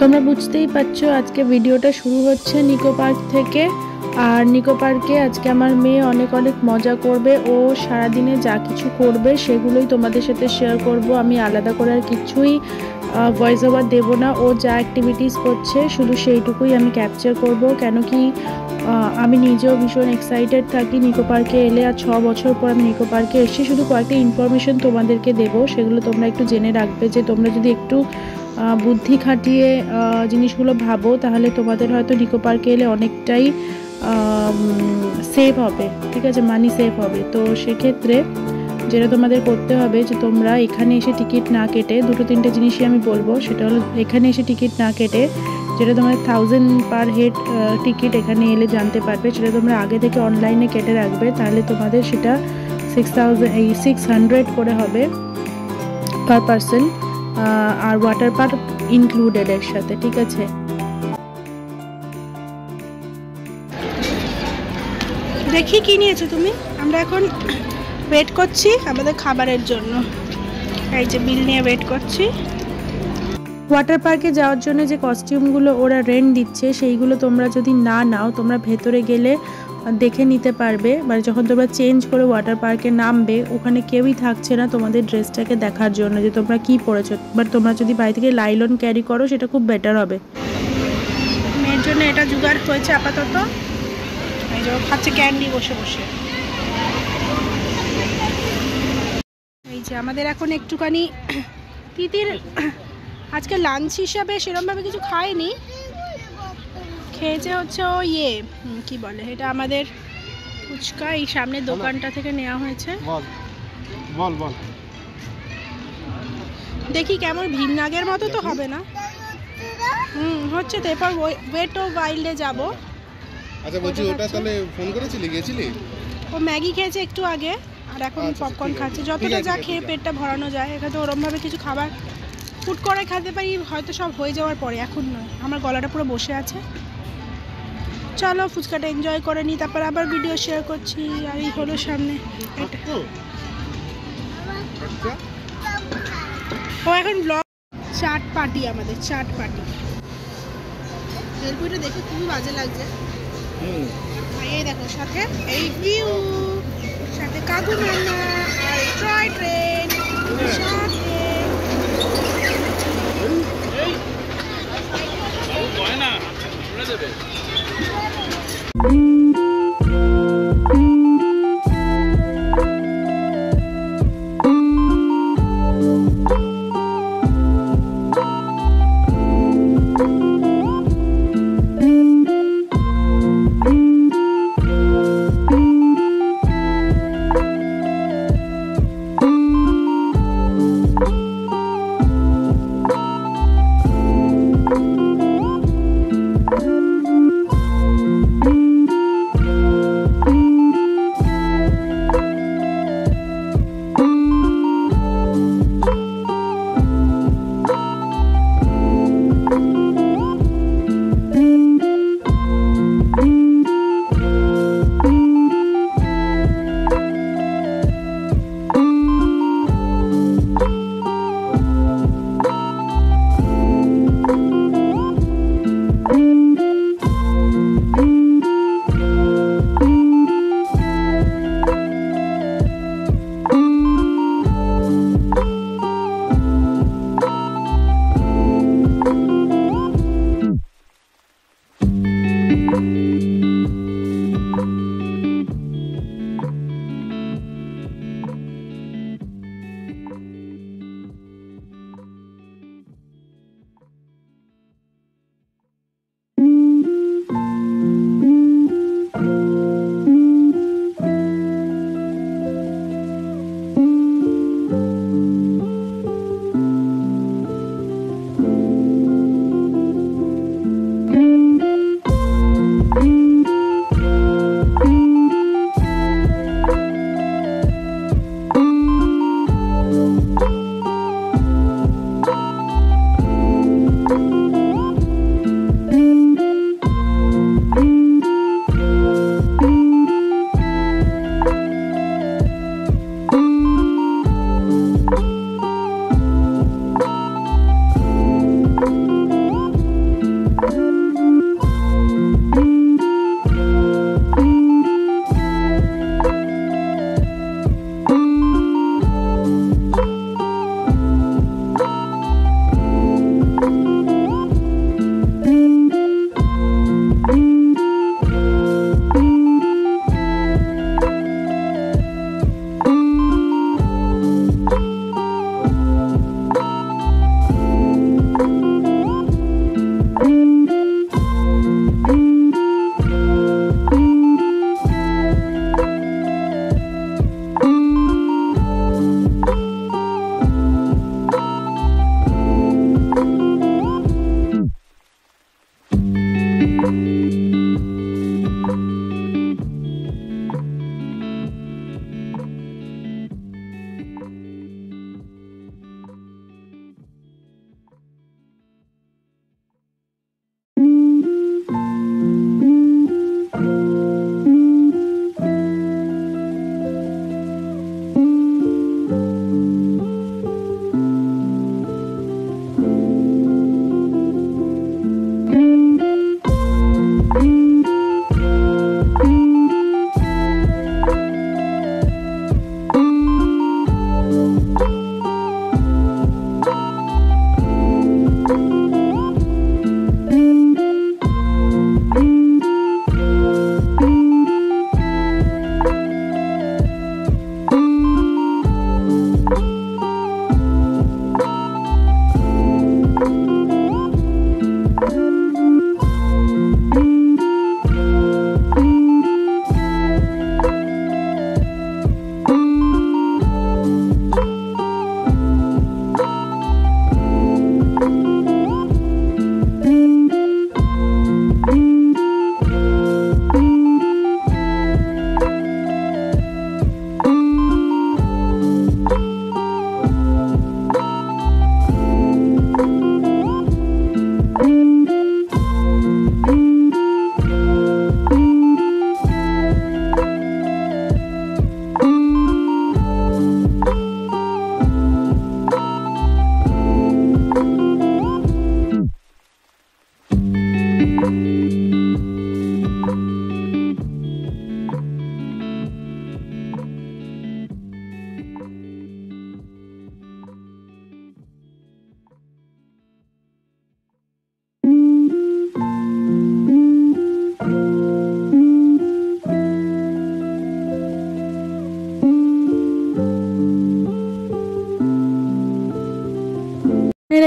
তোমরা বুঝতেই পারছো আজকে ভিডিওটা শুরু হচ্ছে নিকো পার্ক থেকে। আর নিকো পার্কে আজকে আমার মেয়ে অনেক অনেক মজা করবে। ও সারাদিনে যা কিছু করবে সেগুলোই তোমাদের সাথে শেয়ার করব। আমি আলাদা করে আর কিছুই ভয়েস ওভার দেবো না। ও যা অ্যাক্টিভিটিস করছে শুধু সেইটুকুই আমি ক্যাপচার করব, কেন কি আমি নিজেও ভীষণ এক্সাইটেড থাকি নিকো পার্কে এলে। আর 6 বছর পর আমি নিকো পার্কে এসেছি। শুধু কয়েকটা ইনফরমেশন তোমাদেরকে দেবো, সেগুলো তোমরা একটু জেনে রাখবে। যে তোমরা যদি একটু বুদ্ধি খাটিয়ে জিনিসগুলো ভাবো তাহলে তোমাদের হয়তো নিকো পার্কে এলে অনেকটাই সেভ হবে, ঠিক আছে, মানি সেভ হবে। তো সেক্ষেত্রে যেটা তোমাদের করতে হবে যে তোমরা এখানে এসে টিকিট না কেটে, দুটো তিনটে জিনিসই আমি বলবো। সেটা হলো এখানে এসে টিকিট না কেটে, যেটা তোমাদের 1000 পার হেড টিকিট এখানে এলে জানতে পারবে, সেটা তোমরা আগে থেকে অনলাইনে কেটে রাখবে। তাহলে তোমাদের সেটা 600 করে হবে পার পারসন, আর ওয়াটার পার্ক ইনক্লুডেড এর সাথে, ঠিক আছে। দেখি কি নিয়েছো তুমি। আমরা এখন ওয়েট করছি আমাদের খাবারের জন্য। এই যে বিল নিয়ে ওয়েট করছি। ওয়াটার পার্কে যাওয়ার জন্য যে কস্টিউমগুলো ওরা রেন্ট দিচ্ছে সেইগুলো তোমরা যদি না নাও, তোমরা ভেতরে গেলে দেখে নিতে পারবে। মানে যখন তোমরা চেঞ্জ করে ওয়াটার পার্কে নামবে ওখানে কেউই থাকছে না তোমাদের ড্রেসটাকে দেখার জন্য যে তোমরা কি পরেছো। বাট তোমরা যদি বাড়ি থেকে লাইলন ক্যারি করো সেটা খুব বেটার হবে। মেয়ের জন্য এটা জোগাড় হয়েছে আপাতত। এই যে খাচ্ছে ক্যান্ডি বসে বসে। এই যে আমাদের এখন একটুখানি তিতির আজকে লাঞ্চ হিসাবে সেরকমভাবে কিছু খায়নি, খেয়েছে হচ্ছে ও কি বলে এটা, আমাদের ফুচকা এই সামনের দোকানটা থেকে নেওয়া হয়েছে। দেখি কেমন ভিন্নাগের মতো তো হবে না। হচ্ছে তো। এরপর ওয়েট ও ওয়াইল্ডে যাবো। আচ্ছা বলছি, ওটা তাহলে ফোন করেছিলি, গেছিলি? ও ম্যাগি খেয়েছে একটু আগে, আর এখন পপকর্ন খাচ্ছে। যতটা যা খেয়ে পেটটা ভরানো যায়। এখানে তো ওরমভাবে কিছু খাবার ফুড করে খেতে পারি হয়তো সব হয়ে যাওয়ার পরে, এখন নয়। আমার গলাটা পুরো বসে আছে। চলো ফুচকাটা এনজয় করে নিই, তারপর আবার ভিডিও শেয়ার করছি। আর এই হলো সামনে এটা। ও এখন ব্লগ চাট পার্টি, আমাদের চাট পার্টি। এরপরে দেখে খুবই বাজে লাগছে। এই দেখো সাথে এই ভিউ, সাথে কাকু মামা আর টয় ট্রেন সাথে।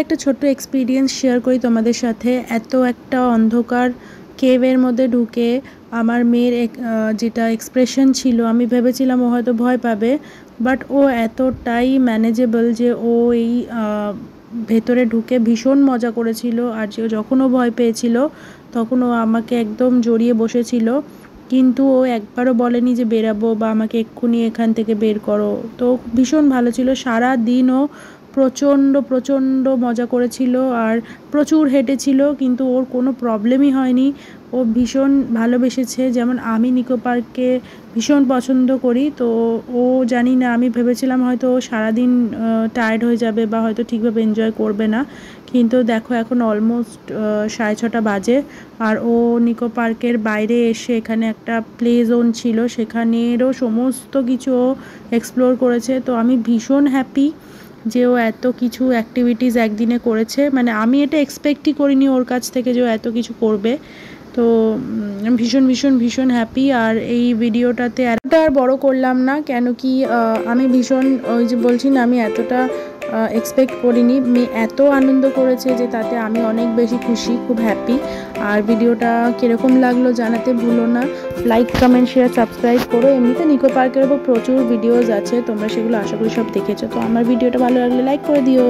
একটা ছোট্ট এক্সপিরিয়েন্স শেয়ার করি তোমাদের সাথে। এত একটা অন্ধকার কেভের মধ্যে ঢুকে আমার মেয়ের যেটা এক্সপ্রেশন ছিল, আমি ভেবেছিলাম ও হয়তো ভয় পাবে, বাট ও এতটাই ম্যানেজেবল যে ও এই ভেতরে ঢুকে ভীষণ মজা করেছিল। আর যে যখন ও ভয় পেয়েছিল তখন ও আমাকে একদম জড়িয়ে বসেছিল, কিন্তু ও একবারও বলেনি যে বেরাবো বা আমাকে এক্ষুনি এখান থেকে বের করো। তো ভীষণ ভালো ছিল, সারা দিন ও প্রচণ্ড মজা করেছিল আর প্রচুর হেঁটেছিল, কিন্তু ওর কোনো প্রবলেমই হয়নি। ও ভীষণ ভালোবেসেছে। যেমন আমি নিকো পার্ককে ভীষণ পছন্দ করি, তো ও জানি না, আমি ভেবেছিলাম হয়তো ও সারাদিন টায়ার্ড হয়ে যাবে বা হয়তো ঠিকভাবে এনজয় করবে না, কিন্তু দেখো এখন অলমোস্ট 6:30 বাজে আর ও নিকো পার্কের বাইরে এসে এখানে একটা প্লে জোন ছিল সেখানেরও সমস্ত কিছু ও এক্সপ্লোর করেছে। তো আমি ভীষণ হ্যাপি যে ও এত কিছু অ্যাক্টিভিটিস একদিনে করেছে। মানে আমি এটা এক্সপেক্টই করিনি ওর কাছ থেকে যে ও এত কিছু করবে। তো ভীষণ হ্যাপি। আর এই ভিডিওটাতে এতটা আর বড় করলাম না, কেন কি আমি ভীষণ, ওই যে বলছি না, আমি এতটা এক্সপেক্ট করিনি। মেয়ে এত আনন্দ করেছে যে তাতে আমি অনেক বেশি খুশি, খুব হ্যাপি। আর ভিডিওটা কীরকম লাগলো জানাতে ভুলো না। লাইক, কমেন্ট, শেয়ার, সাবস্ক্রাইব করো। এমনিতে নিকো পার্কের উপর প্রচুর ভিডিওস আছে, তোমরা সেগুলো আশা করি সব দেখেছো। তো আমার ভিডিওটা ভালো লাগলে লাইক করে দিও।